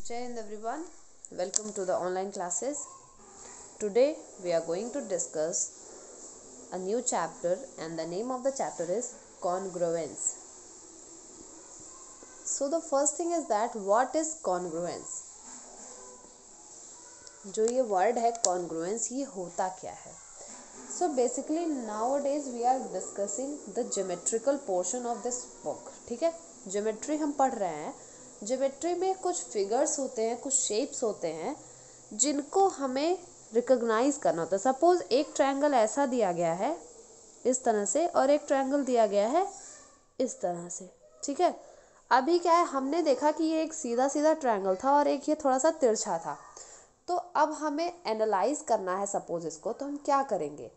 Jai Hind everyone, welcome to the online classes. Today we are going to discuss a new chapter and the name of the chapter is congruence. So the first thing is that what is congruence? जो ये word है congruence, ये होता क्या है? So basically nowadays we are discussing the geometrical portion of this book. ठीक है, geometry हम पढ़ रहे हैं. ज्योमेट्री में कुछ फिगर्स होते हैं, कुछ शेप्स होते हैं जिनको हमें रिकॉग्नाइज करना होता है. सपोज एक ट्रायंगल ऐसा दिया गया है इस तरह से और एक ट्रायंगल दिया गया है इस तरह से. ठीक है, अभी क्या है, हमने देखा कि ये एक सीधा सीधा ट्रायंगल था और एक ये थोड़ा सा तिरछा था. तो अब हमें एनालाइज करना है सपोज इसको, तो हम क्या करेंगे?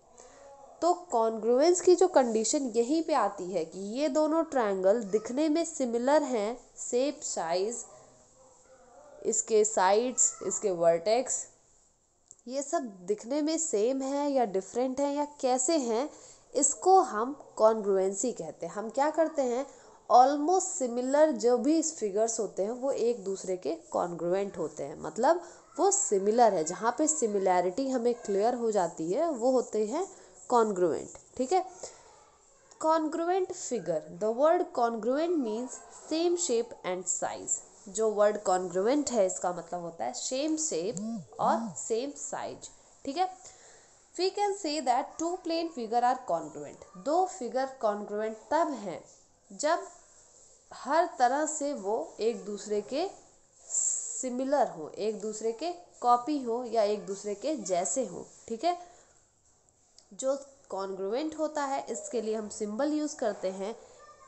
तो कॉन्ग्रुएंस की जो कंडीशन यहीं पे आती है कि ये दोनों ट्रायंगल दिखने में सिमिलर हैं, शेप, साइज, इसके साइड्स, इसके वर्टेक्स, ये सब दिखने में सेम है या डिफरेंट है या कैसे हैं, इसको हम कॉन्ग्रुएंसी कहते हैं. हम क्या करते हैं, ऑलमोस्ट सिमिलर जो भी फिगर्स होते हैं वो एक दूसरे के कॉन्ग्रुएंट होते हैं, मतलब वो सिमिलर है. जहाँ पे सिमिलैरिटी हमें क्लियर हो जाती है वो होते हैं कॉन्ग्रुएंट. ठीक है, congruent figure. The word congruent means same shape and size. जो वर्ड कॉन्ग्रुएंट है इसका मतलब होता है सेम शेप और सेम साइज. ठीक है, we can say that two plane figure are congruent. दो फिगर कॉन्ग्रुएंट तब हैं जब हर तरह से वो एक दूसरे के सिमिलर हो, एक दूसरे के कॉपी हो या एक दूसरे के जैसे हो. ठीक है, जो कॉन्ग्रुएंट होता है इसके लिए हम सिंबल यूज़ करते हैं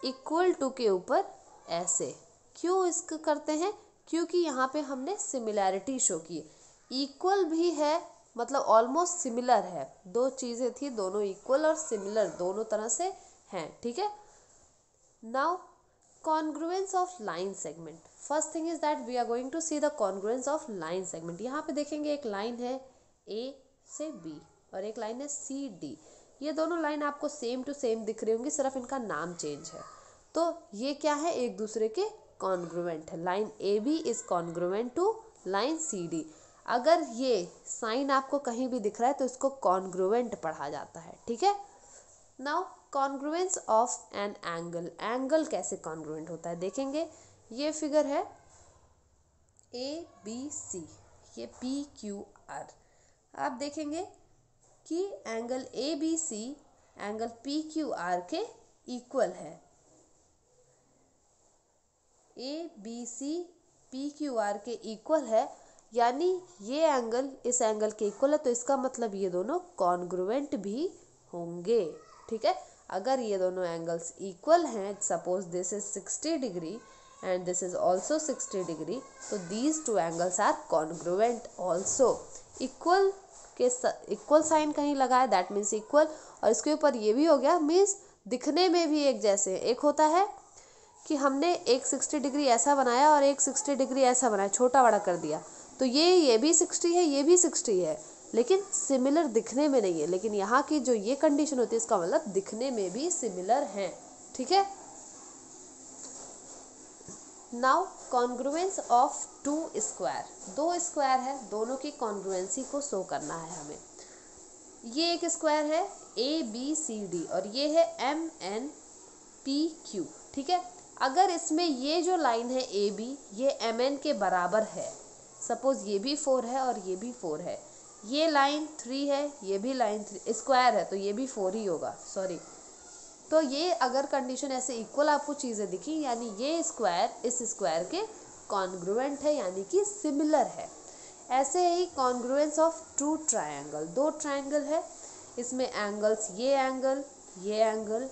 इक्वल टू के ऊपर ऐसे. क्यों इसको करते हैं? क्योंकि यहाँ पे हमने सिमिलैरिटी शो की. इक्वल भी है मतलब ऑलमोस्ट सिमिलर है. दो चीज़ें थी, दोनों इक्वल और सिमिलर दोनों तरह से हैं. ठीक है, now congruence of line segment. First thing is that we are going to see the congruence of line segment. यहाँ पे देखेंगे एक लाइन है A से B और एक लाइन है CD. ये दोनों लाइन आपको सेम टू सेम दिख रही होंगी, सिर्फ इनका नाम चेंज है. तो ये क्या है, एक दूसरे के कॉन्ग्रुएंट है. Line AB is congruent to line CD. अगर ये साइन आपको कहीं भी दिख रहा है तो इसको कॉन्ग्रुएंट पढ़ा जाता है. ठीक है, now congruence of an angle. Angle कैसे कॉन्ग्रुएंट होता है देखेंगे. ये फिगर है ABC, ये PQR. आप देखेंगे कि एंगल ABC एंगल PQR के इक्वल है. ABC PQR के इक्वल है, यानी ये एंगल इस एंगल के इक्वल है, तो इसका मतलब ये दोनों कॉन्ग्रुएंट भी होंगे. ठीक है, अगर ये दोनों एंगल्स इक्वल हैं, suppose this is 60 degree and this is also 60 degree, तो these two angles are congruent also. Equal के इक्वल साइन कहीं लगाए दैट मीन्स इक्वल, और इसके ऊपर ये भी हो गया मीन्स दिखने में भी एक जैसे. एक होता है कि हमने एक 60 डिग्री ऐसा बनाया और एक 60 डिग्री ऐसा बनाया, छोटा बड़ा कर दिया, तो ये भी 60 है, ये भी 60 है, लेकिन सिमिलर दिखने में नहीं है. लेकिन यहाँ की जो ये कंडीशन होती है इसका मतलब दिखने में भी सिमिलर हैं. ठीक है, now congruence of two square. दो स्क्वायर है, दोनों की कॉन्ग्रुएंसी को शो करना है हमें. ये एक स्क्वायर है ABCD और ये है MNPQ. ठीक है, अगर इसमें ये जो लाइन है AB ये MN के बराबर है, सपोज ये भी 4 है और ये भी 4 है, ये लाइन 3 है, ये भी लाइन 3, स्क्वायर है तो ये भी 4 ही होगा, सॉरी. तो ये अगर कंडीशन ऐसे इक्वल आपको चीज़ें दिखी, यानी ये स्क्वायर इस स्क्वायर के कॉन्ग्रुएंट है, यानी कि सिमिलर है. ऐसे ही कॉन्ग्रुएंस ऑफ टू ट्रायंगल. दो ट्रायंगल है, इसमें एंगल्स ये एंगल, ये एंगल,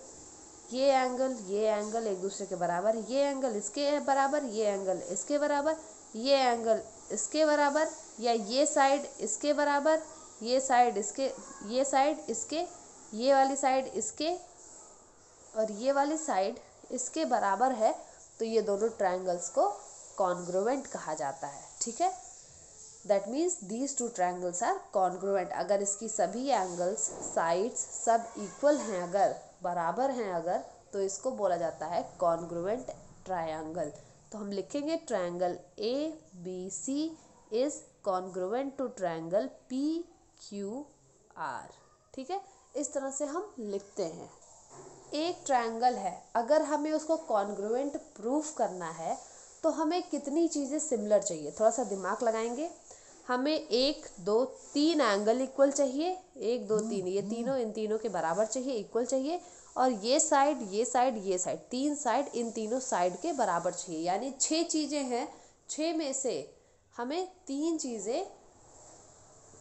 ये एंगल, ये एंगल एक दूसरे के बराबर, ये एंगल इसके बराबर, ये एंगल इसके बराबर, ये एंगल इसके बराबर, या ये साइड इसके बराबर, ये साइड इसके, ये साइड इसके, ये वाली साइड इसके और ये वाली साइड इसके बराबर है, तो ये दोनों ट्रायंगल्स को कॉन्ग्रुएंट कहा जाता है. ठीक है, that means these two triangles are congruent. अगर इसकी सभी एंगल्स, साइड्स सब इक्वल हैं, अगर बराबर हैं अगर, तो इसको बोला जाता है कॉन्ग्रुएंट ट्रायंगल. तो हम लिखेंगे triangle A B C is congruent to triangle P Q R. ठीक है, इस तरह से हम लिखते हैं। एक ट्रायंगल है, अगर हमें उसको कॉन्ग्रुएंट प्रूफ करना है तो हमें कितनी चीज़ें सिमिलर चाहिए, थोड़ा सा दिमाग लगाएंगे। हमें 1 2 3 एंगल इक्वल चाहिए, 1 2 3 ये तीनों इन तीनों के बराबर चाहिए, इक्वल चाहिए। और ये साइड ये साइड ये साइड, 3 साइड इन तीनों साइड के बराबर चाहिए। यानी 6 चीज़ें हैं, 6 में से हमें 3 चीज़ें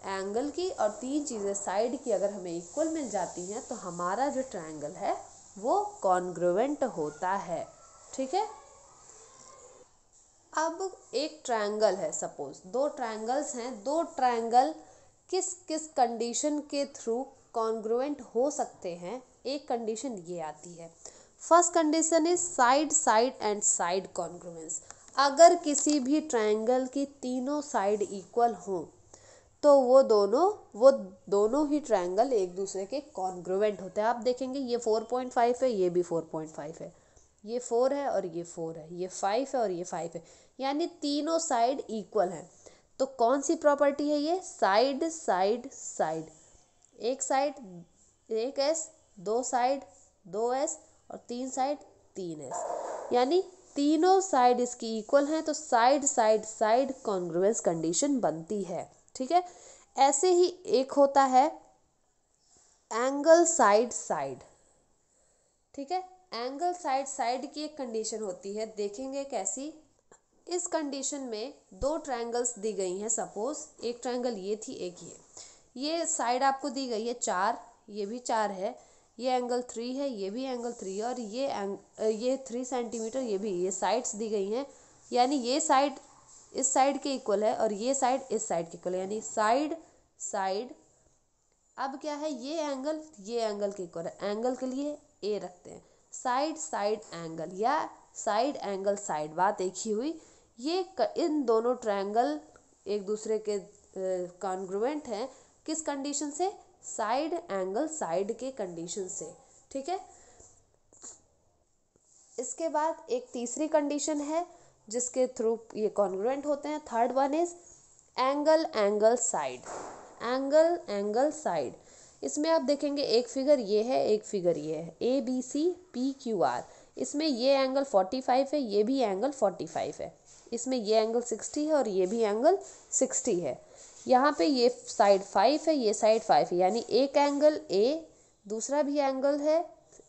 एंगल की और 3 चीज़ें साइड की अगर हमें इक्वल मिल जाती हैं तो हमारा जो ट्रायंगल है वो कॉन्ग्रुएंट होता है। ठीक है, अब एक ट्रायंगल है, सपोज 2 ट्रायंगल्स हैं, 2 ट्रायंगल किस किस कंडीशन के थ्रू कॉन्ग्रुएंट हो सकते हैं। एक कंडीशन ये आती है, first condition is side side and side congruence. अगर किसी भी ट्रायंगल की तीनों साइड इक्वल हों तो वो दोनों ही ट्रायंगल एक दूसरे के कॉन्ग्रुएंट होते हैं। आप देखेंगे ये 4.5 है, ये भी 4.5 है, ये 4 है और ये 4 है, ये 5 है और ये 5 है, यानी तीनों साइड इक्वल हैं। तो कौन सी प्रॉपर्टी है ये, साइड साइड साइड, एक साइड 1s, 2 साइड 2s और 3 साइड 3s, यानी तीनों साइड इसकी इक्वल हैं तो side side side congruence condition बनती है। ठीक है, ऐसे ही एक होता है एंगल साइड साइड। ठीक है, एंगल साइड साइड की एक कंडीशन होती है, देखेंगे कैसी। इस कंडीशन में 2 ट्रायंगल्स दी गई हैं, सपोज एक ट्रायंगल ये थी, एक ये साइड आपको दी गई है 4, ये भी 4 है, ये एंगल 3 है, ये भी एंगल 3 है और ये 3 सेंटीमीटर, ये भी, ये साइड्स दी गई हैं। यानी ये साइड इस साइड के इक्वल है और ये साइड इस साइड के इक्वल है, यानी साइड साइड। अब क्या है, ये एंगल के इक्वल है, एंगल के लिए ए रखते हैं, साइड साइड एंगल या साइड एंगल साइड, बात एक ही हुई। ये इन दोनों ट्रायंगल एक दूसरे के कॉन्ग्रुएंट हैं, किस कंडीशन से, साइड एंगल साइड के कंडीशन से। ठीक है, इसके बाद एक तीसरी कंडीशन है जिसके थ्रू ये कॉन्ग्रुएंट होते हैं, third one is angle angle side, angle angle side. इसमें आप देखेंगे एक फिगर ये है, एक फिगर ये है, A B C P Q R. इसमें ये एंगल 45 है, ये भी एंगल 45 है, इसमें ये एंगल 60 है और ये भी एंगल 60 है। यहाँ पे ये साइड 5 है, ये साइड 5 है, यानी एक एंगल ए, दूसरा भी एंगल है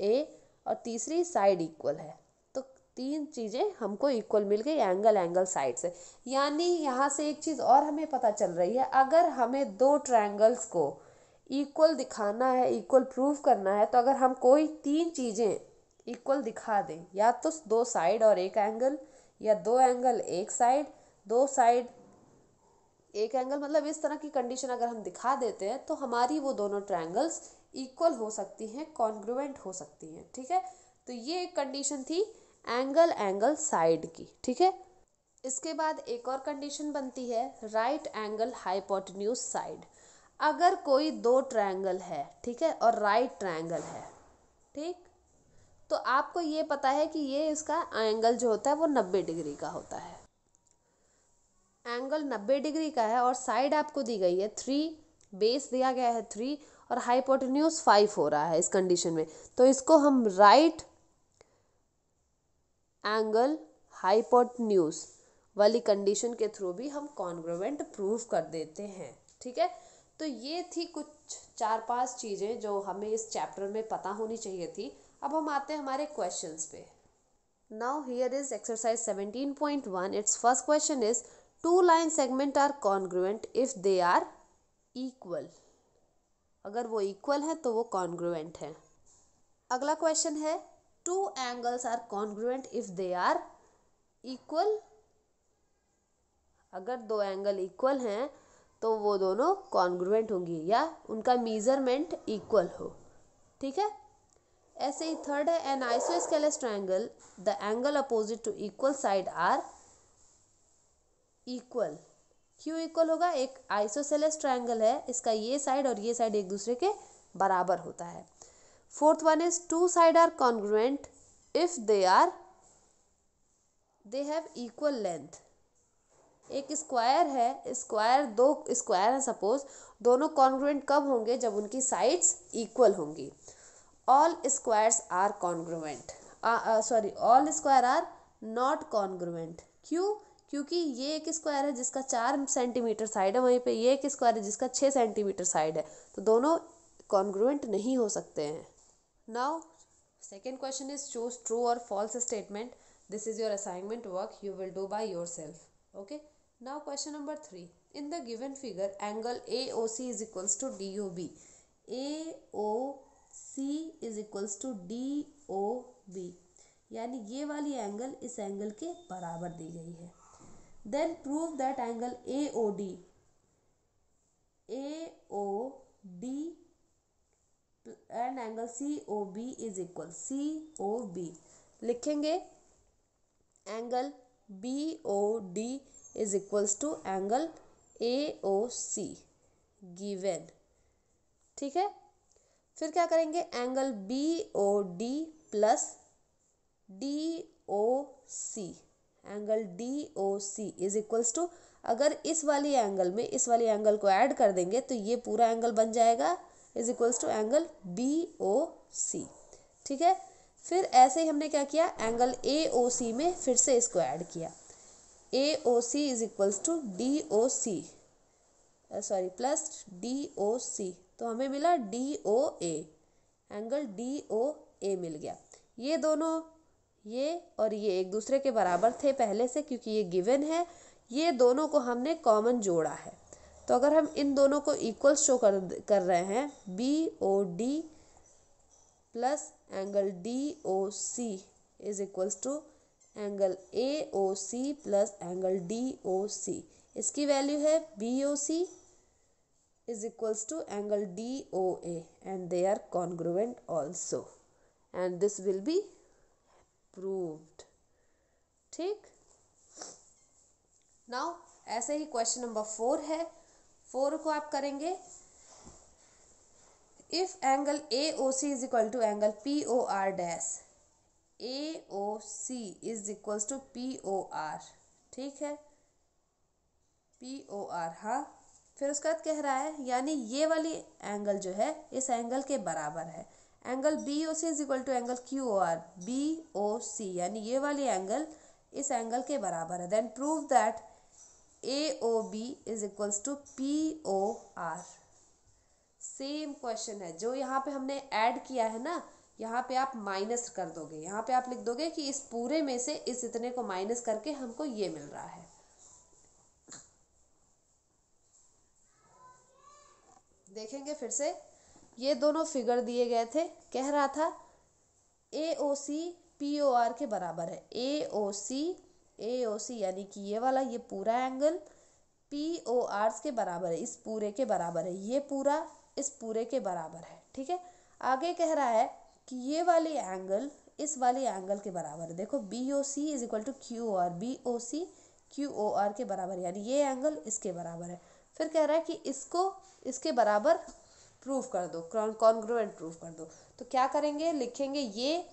ए और तीसरी साइड इक्वल है। तो 3 चीज़ें हमको इक्वल मिल गई एंगल एंगल साइड से। यानी यहाँ से एक चीज़ और हमें पता चल रही है, अगर हमें 2 ट्रायंगल्स को इक्वल दिखाना है, इक्वल प्रूव करना है, तो अगर हम कोई 3 चीज़ें इक्वल दिखा दें, या तो 2 साइड और एक एंगल, या 2 एंगल एक साइड, 2 साइड एक एंगल, मतलब इस तरह की कंडीशन अगर हम दिखा देते हैं तो हमारी वो दोनों ट्रायंगल्स इक्वल हो सकती हैं, कॉन्ग्रुएंट हो सकती हैं। ठीक है, तो ये एक कंडीशन थी एंगल एंगल साइड की। ठीक है, इसके बाद एक और कंडीशन बनती है राइट एंगल हाइपोटेन्यूज साइड। अगर कोई 2 ट्रायंगल है, ठीक है, और राइट ट्रायंगल है, ठीक, तो आपको ये पता है कि ये इसका एंगल जो होता है वो 90 डिग्री का होता है, एंगल 90 डिग्री का है और साइड आपको दी गई है 3, बेस दिया गया है 3 और हाइपोटेन्यूज 5 हो रहा है इस कंडीशन में। तो इसको हम राइट एंगल हाइपोटेन्यूज वाली कंडीशन के थ्रू भी हम कॉन्ग्रुएंट प्रूव कर देते हैं। ठीक है, तो ये थी कुछ 4-5 चीज़ें जो हमें इस चैप्टर में पता होनी चाहिए थी। अब हम आते हैं हमारे क्वेश्चंस पे। Now here is exercise 17.1। It's first question is 2 line segment are congruent if they are equal. अगर वो इक्वल है तो वो कॉन्ग्रुएंट है। अगला क्वेश्चन है 2 angles are congruent if they are equal. अगर 2 एंगल इक्वल हैं तो वो दोनों कॉन्ग्रुएंट होंगी या उनका मेजरमेंट इक्वल हो। ठीक है, ऐसे ही थर्ड है an isosceles triangle the angle opposite to equal side are equal. क्यों इक्वल होगा, एक आइसोसेलेस ट्रायंगल है, इसका ये साइड और ये साइड एक दूसरे के बराबर होता है। Fourth one is 2 side are congruent if they are they have equal length. एक स्क्वायर है, स्क्वायर दो स्क्वायर है सपोज, दोनों कॉन्ग्रुएंट कब होंगे? जब उनकी साइड्स इक्वल होंगी। All squares are congruent, sorry all square are not congruent. क्यों? क्योंकि ये एक स्क्वायर है जिसका 4 सेंटीमीटर साइड है, वहीं पे ये एक स्क्वायर है जिसका 6 सेंटीमीटर साइड है, तो दोनों कॉन्ग्रुएंट नहीं हो सकते हैं। Now second question is choose true और false statement. This is your assignment work, you will do by yourself. Okay, now question number 3. In the given figure, angle AOC is equals to DOB. AOC is equals to DOB, यानी ये वाली angle इस angle के बराबर दी गई है। Then prove that angle AOD and angle COB is equal, COB लिखेंगे angle BOD is equals to angle AOC गिवन। ठीक है, फिर क्या करेंगे? Angle BOD plus DOC, angle DOC is equals to, अगर इस वाली एंगल में इस वाली एंगल को ऐड कर देंगे तो ये पूरा एंगल बन जाएगा is equals to angle BOC। ठीक है, फिर ऐसे ही हमने क्या किया? एंगल AOC में फिर से इसको ऐड किया, AOC is equals to DOC, sorry plus DOC, तो हमें मिला DOA, एंगल DOA मिल गया। ये दोनों, ये और ये एक दूसरे के बराबर थे पहले से, क्योंकि ये गिवन है। ये दोनों को हमने कॉमन जोड़ा है, तो अगर हम इन दोनों को इक्वल शो कर रहे हैं, BOD plus angle DOC is equals to angle AOC plus angle DOC, इसकी वैल्यू है BOC is equals to angle DOA and they are congruent also, and this will be proved. ठीक, now ऐसे ही question number 4 है। 4 को आप करेंगे, if angle AOC is equal to angle POR dash, AOC is equals to POR, ठीक है, POR, हाँ। फिर उसके बाद कह रहा है, यानी ये वाली एंगल जो है इस एंगल के बराबर है। Angle BOC is equal to angle QOR, BOC यानी ये वाली एंगल इस एंगल के बराबर है। Then prove that AOB is equals to POR। Same question है, जो यहाँ पे हमने ऐड किया है ना, यहाँ पे आप माइनस कर दोगे, यहाँ पे आप लिख दोगे कि इस पूरे में से इस इतने को माइनस करके हमको ये मिल रहा है। देखेंगे फिर से, ये दोनों फिगर दिए गए थे, कह रहा था AOC POR के बराबर है। AOC यानी कि ये वाला, ये पूरा एंगल POR के बराबर है, इस पूरे के बराबर है, ये पूरा इस पूरे के बराबर है। ठीक है, आगे कह रहा है कि ये वाली एंगल इस वाली एंगल के बराबर है। देखो BOC is equal to QOR, BOC QOR के बराबर है, यानी ये एंगल इसके बराबर है। फिर कह रहा है कि इसको इसके बराबर प्रूफ कर दो, कॉन्ग्रुएंट प्रूफ कर दो। तो क्या करेंगे? लिखेंगे ये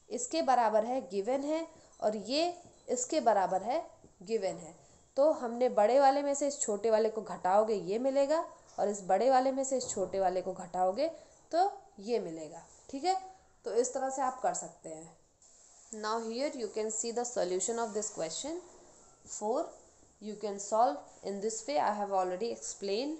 इसके बराबर है गिवन है, और ये इसके बराबर है गिवन है। तो हमने बड़े वाले में से इस छोटे वाले को घटाओगे ये मिलेगा, और इस बड़े वाले में से इस छोटे वाले को घटाओगे तो ये मिलेगा। ठीक है, तो इस तरह से आप कर सकते हैं। Now here you can see the solution of this question 4. You can solve in this way. I have already explained.